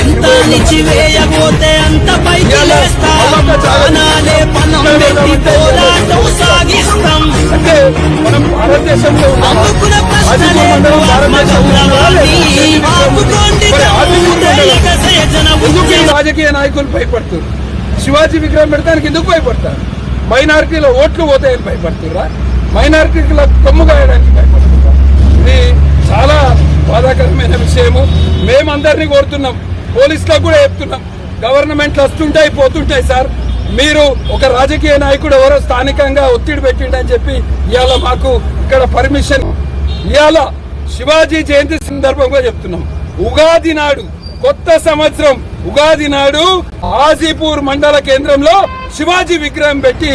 ఎంత నిచివేయబోతే అంత పైకి లేస్తాం, ప్రాణాలే పణం పెట్టి పోరాటం సాగిస్తాం. అంటే మనం భారతదేశంలో అమ్ముకున్న ప్రశ్నలే రాజకీయ నాయకులు భయపడుతున్నారు. శివాజీ విగ్రహం పెడతానికి ఎందుకు భయపడతారు? మైనారిటీల ఓట్లు పోతాయని భయపడుతుర్రా? మైనారిటీల కొమ్ము గాయడానికి భయపడుతున్నారు? ఇది చాలా బాధాకరమైన విషయము. మేమందరినీ కోరుతున్నాం, పోలీసులకు కూడా చెప్తున్నాం, గవర్నమెంట్లు వస్తుంటాయి పోతుంటాయి సార్, మీరు ఒక రాజకీయ నాయకుడు ఎవరో స్థానికంగా ఒత్తిడి పెట్టిండని చెప్పి ఇవాళ మాకు ఇక్కడ పర్మిషన్, ఇవాళ శివాజీ జయంతి సందర్భంగా చెప్తున్నాం, ఉగాది నాడు కొత్త సంవత్సరం ఉగాది నాడు హాజీపూర్ మండల కేంద్రంలో శివాజీ విగ్రహం పెట్టి